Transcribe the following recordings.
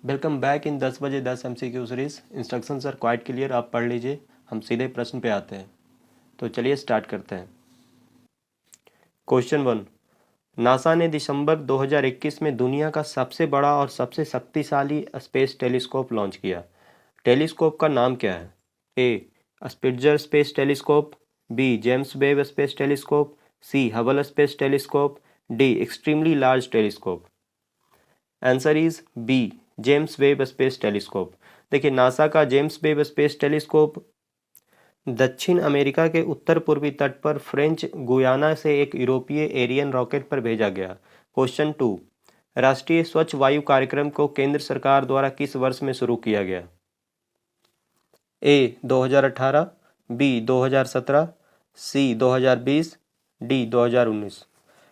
Welcome back in 10 बजे 10 MCQ series. Instruction sir quite clear, आप पढ़ लीजिए। हम सीधे प्रश्न पे आते हैं, तो चलिए स्टार्ट करते हैं। क्वेश्चन 1। नासा ने दिसंबर 2021 में दुनिया का सबसे बड़ा और सबसे शक्तिशाली स्पेस टेलीस्कोप लॉन्च किया। टेलीस्कोप का नाम क्या है? A Spitzer space telescope, B James Webb space telescope, C Hubble space telescope, D extremely large telescope. Answer is B James Webb space telescope. देखिए, नासा का जेम्स वेब स्पेस टेलीस्कोप दक्षिण America के उत्तर पूर्वी तट पर फ्रेंच गुयाना से एक यूरोपीय एरियन रॉकेट पर भेजा गया। क्वेश्चन 2। राष्ट्रीय स्वच्छ वायु कार्यक्रम को केंद्र सरकार द्वारा किस वर्ष में शुरू किया गया? ए 2018, बी 2017, सी 2020, डी 2019।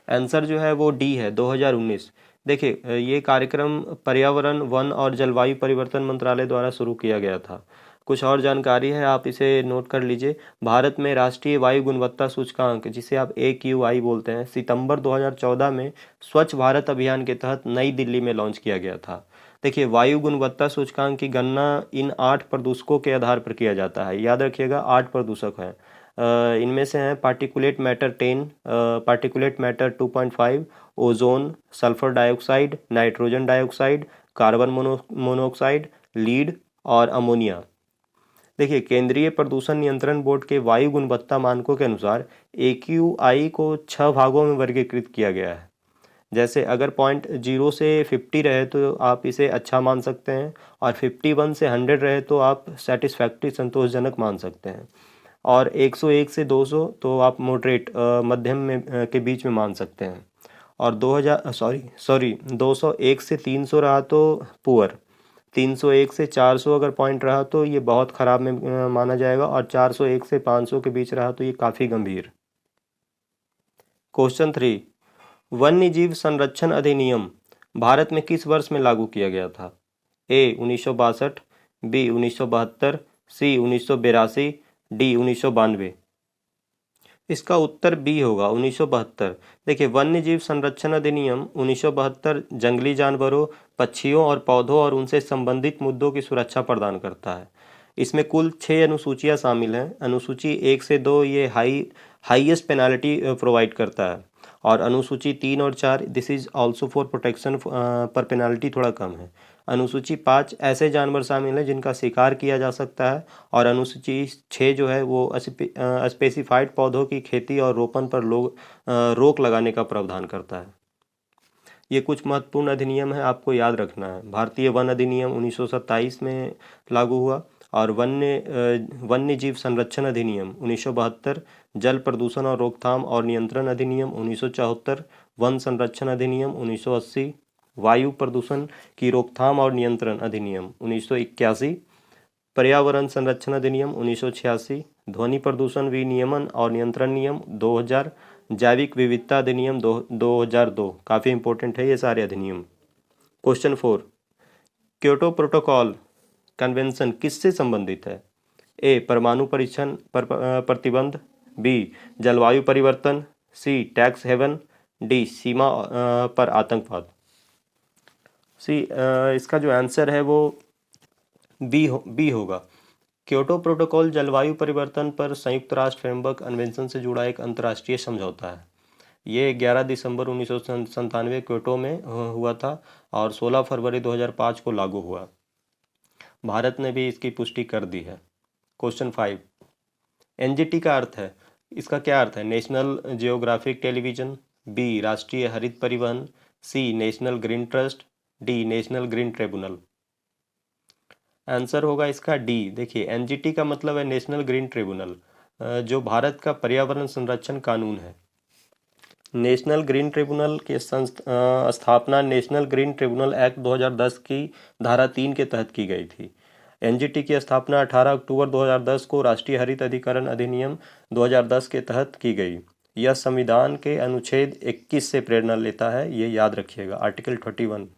आंसर जो है वो डी है, 2019। देखिए, ये कार्यक्रम पर्यावरण, वन और जलवायु परिवर्तन मंत्रालय द्वारा शुरू किया गया था। कुछ और जानकारी है, आप इसे नोट कर लीजिए। भारत में राष्ट्रीय वायु गुणवत्ता सूचकांक, जिसे आप AQI बोलते हैं, सितंबर 2014 में स्वच्छ भारत अभियान के तहत नई दिल्ली में लॉन्च किया गया था। देखिए, वायु गुणवत्ता सूचकांक की गणना इन 8 प्रदूषकों के आधार पर किया जाता है। याद रखिएगा, 8 प्रदूषक हैं। इनमें से हैं particulate matter 10, particulate matter 2.5, ozone, sulphur dioxide, nitrogen dioxide, carbon monoxide, lead और अमोनिया। देखिए, केंद्रीय प्रदूषण नियंत्रण बोर्ड के वायु गुणवत्ता मानकों के अनुसार AQI को 6 भागों में वर्गीकृत किया गया है। जैसे अगर पॉइंट 0 से 50 रहे तो आप इसे अच्छा मान सकते हैं, और 51 से 100 रहे तो आप सेटिस्फैक्ट्री संतोषजनक मान सकते हैं, और 101 से 200 तो आप मॉडरेट मध्यम में के बीच में मान सकते हैं, और 201 से 300 रहा तो पुअर, 301 से 400 अगर पॉइंट रहा तो ये बहुत ख़राब में माना जाएगा, और 401 से 500 के बीच रहा तो ये काफ़ी गंभीर। क्वेश्चन 3। वन्यजीव संरक्षण अधिनियम भारत में किस वर्ष में लागू किया गया था? ए 1962, बी 1972, सी 1982, डी 1992। इसका उत्तर बी होगा, 1972। देखिए, वन्यजीव संरक्षण अधिनियम 1972 जंगली जानवरों, पक्षियों और पौधों और उनसे संबंधित मुद्दों की सुरक्षा प्रदान करता है। इसमें कुल 6 अनुसूचियां शामिल हैं। अनुसूची 1 से 2 ये हाईएस्ट पेनाल्टी प्रोवाइड करता है, और अनुसूची 3 और 4 this is also for protection पर पेनाल्टी थोड़ा कम है। अनुसूची 5 ऐसे जानवर शामिल हैं जिनका शिकार किया जा सकता है, और अनुसूची 6 जो है वो स्पेसिफाइड पौधों की खेती और रोपण पर रोक लगाने का प्रावधान करता है। ये कुछ महत्वपूर्ण अधिनियम है, आपको याद रखना है। भारतीय वन अधिनियम 1927 में लागू हुआ, और वन्य जीव संरक्षण अधिनियम 1972, जल प्रदूषण और रोकथाम और नियंत्रण अधिनियम 1974, वन संरक्षण अधिनियम 1980, वायु प्रदूषण की रोकथाम और नियंत्रण अधिनियम 1981, पर्यावरण संरक्षण अधिनियम 1986, ध्वनि प्रदूषण विनियमन और नियंत्रण नियम 2000, जैविक विविधता अधिनियम 2002। काफ़ी इंपॉर्टेंट है ये सारे अधिनियम। क्वेश्चन 4। क्योटो प्रोटोकॉल कन्वेंशन किससे संबंधित है? ए परमाणु परीक्षण पर प्रतिबंध, बी जलवायु परिवर्तन, सी टैक्स हेवन, डी सीमा पर आतंकवाद। इसका जो आंसर है वो बी होगा। क्योटो प्रोटोकॉल जलवायु परिवर्तन पर संयुक्त राष्ट्र फ्रेमवर्क कन्वेंशन से जुड़ा एक अंतर्राष्ट्रीय समझौता है। ये 11 दिसंबर 1997 क्योटो में हुआ था, और 16 फरवरी 2005 को लागू हुआ। भारत ने भी इसकी पुष्टि कर दी है। क्वेश्चन 5। NGT का अर्थ है, इसका क्या अर्थ है? नेशनल जियोग्राफिक टेलीविजन, बी राष्ट्रीय हरित परिवहन, C national green trust, D national green tribunal. Answer होगा इसका डी। देखिए, NGT का मतलब है नेशनल ग्रीन ट्रिब्यूनल, जो भारत का पर्यावरण संरक्षण कानून है। नेशनल ग्रीन ट्रिब्यूनल की स्थापना नेशनल ग्रीन ट्रिब्यूनल एक्ट 2010 की धारा 3 के तहत की गई थी। NGT की स्थापना 18 अक्टूबर 2010 को राष्ट्रीय हरित अधिकरण अधिनियम 2010 के तहत की गई। यह संविधान के अनुच्छेद 21 से प्रेरणा लेता है, ये याद रखिएगा, आर्टिकल 21।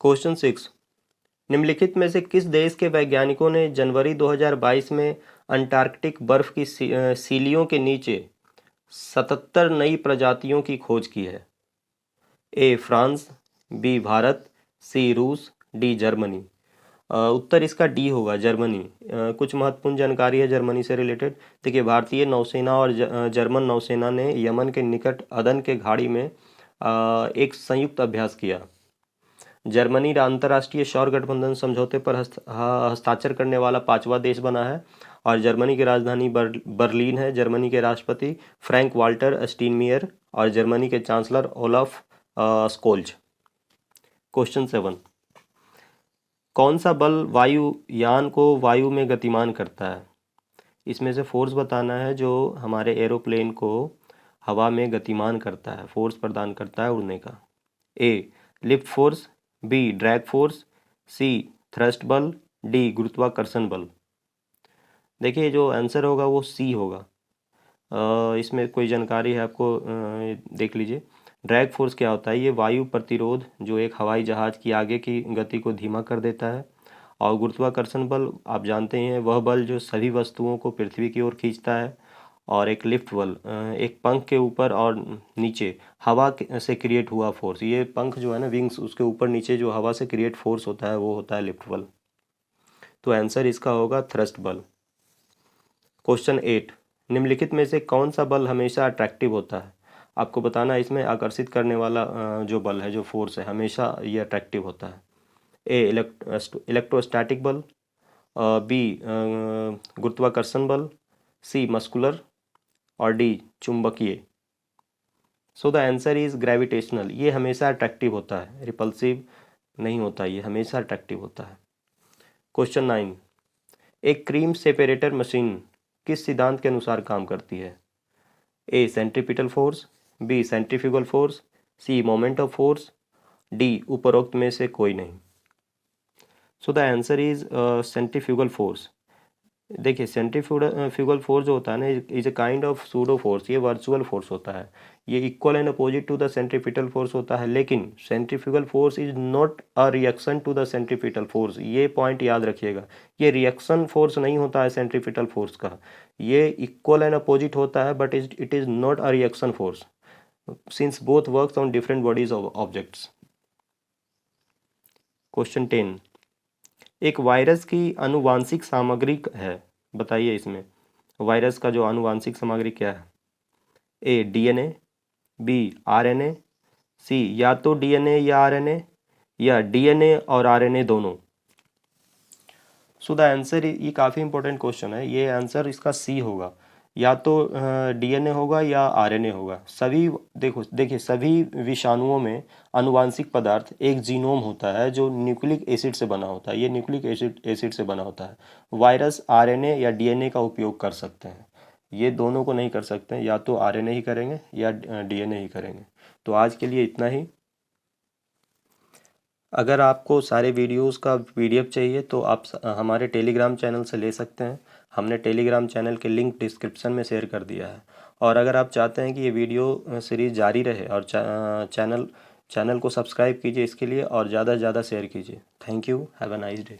क्वेश्चन 6। निम्नलिखित में से किस देश के वैज्ञानिकों ने जनवरी 2022 में अंटार्कटिक बर्फ की सीलियों के नीचे 77 नई प्रजातियों की खोज की है? ए फ्रांस, बी भारत, सी रूस, डी जर्मनी। उत्तर इसका डी होगा, जर्मनी। कुछ महत्वपूर्ण जानकारी है जर्मनी से रिलेटेड। देखिए, भारतीय नौसेना और जर्मन नौसेना ने यमन के निकट अदन के खाड़ी में एक संयुक्त अभ्यास किया। जर्मनी अंतर्राष्ट्रीय सौर गठबंधन समझौते पर हस्ताक्षर करने वाला 5वां देश बना है और जर्मनी की राजधानी बर्लिन है। जर्मनी के राष्ट्रपति फ्रैंक वाल्टर स्टीनमियर और जर्मनी के चांसलर ओलाफ स्कोल्ज। क्वेश्चन 7, कौन सा बल वायुयान को वायु में गतिमान करता है? इसमें से फोर्स बताना है जो हमारे एरोप्लेन को हवा में गतिमान करता है, फोर्स प्रदान करता है उड़ने का। A lift force, B drag force, C thrust बल, डी गुरुत्वाकर्षण बल। देखिए, जो आंसर होगा वो सी होगा। इसमें कोई जानकारी है आपको, देख लीजिए। ड्रैग फोर्स क्या होता है? ये वायु प्रतिरोध जो एक हवाई जहाज की आगे की गति को धीमा कर देता है। और गुरुत्वाकर्षण बल आप जानते हैं, वह बल जो सभी वस्तुओं को पृथ्वी की ओर खींचता है। और एक लिफ्ट बल, एक पंख के ऊपर और नीचे हवा से क्रिएट हुआ फोर्स। ये पंख जो है ना, विंग्स, उसके ऊपर नीचे जो हवा से क्रिएट फोर्स होता है वो होता है लिफ्ट बल। तो आंसर इसका होगा थ्रस्ट बल। क्वेश्चन 8, निम्नलिखित में से कौन सा बल हमेशा अट्रैक्टिव होता है? आपको बताना है, इसमें आकर्षित करने वाला जो बल है, जो फोर्स है, हमेशा ये अट्रैक्टिव होता है। ए इलेक्ट्रोस्टैटिक बल, बी गुरुत्वाकर्षण बल, सी मस्कुलर, और डी चुंबकीय। सो द आंसर इज ग्रेविटेशनल। ये हमेशा अट्रैक्टिव होता है, रिपल्सिव नहीं होता, ये हमेशा अट्रैक्टिव होता है। क्वेश्चन 9, एक क्रीम सेपरेटर मशीन किस सिद्धांत के अनुसार काम करती है? A centripetal force, B centrifugal force, C moment of force, D उपरोक्त में से कोई नहीं। So the answer is centrifugal force. देखिए, सेंट्रीफ्यूगल फोर्स जो होता है ना, is a kind of pseudo force. ये वर्चुअल फोर्स होता है, ये equal and opposite to the centripetal force होता है। लेकिन centrifugal force is not a reaction to the centripetal force. ये पॉइंट याद रखिएगा, ये रिएक्शन फोर्स नहीं होता है सेंट्रीपिटल फोर्स का। ये इक्वल एंड अपोजिट होता है, but it is not a reaction force since both works on different bodies of objects. Question 10, एक वायरस की आनुवांशिक सामग्री है, बताइए इसमें वायरस का जो आनुवांशिक सामग्री क्या है? ए डीएनए, बी आरएनए, सी या तो डीएनए या आरएनए, या डीएनए और आरएनए दोनों। सो द आंसर, ये काफ़ी इंपॉर्टेंट क्वेश्चन है। ये आंसर इसका सी होगा, या तो डीएनए होगा या आरएनए होगा। सभी देखिए सभी विषाणुओं में आनुवांशिक पदार्थ एक जीनोम होता है जो न्यूक्लिक एसिड से बना होता है। ये न्यूक्लिक एसिड से बना होता है। वायरस आरएनए या डीएनए का उपयोग कर सकते हैं, ये दोनों को नहीं कर सकते हैं। या तो आरएनए ही करेंगे या डीएनए ही करेंगे। तो आज के लिए इतना ही। अगर आपको सारे वीडियोस का पीडीएफ चाहिए तो आप हमारे टेलीग्राम चैनल से ले सकते हैं। हमने टेलीग्राम चैनल के लिंक डिस्क्रिप्शन में शेयर कर दिया है। और अगर आप चाहते हैं कि ये वीडियो सीरीज़ जारी रहे और चैनल को सब्सक्राइब कीजिए इसके लिए, और ज़्यादा से ज़्यादा शेयर कीजिए। Thank you, have a nice day.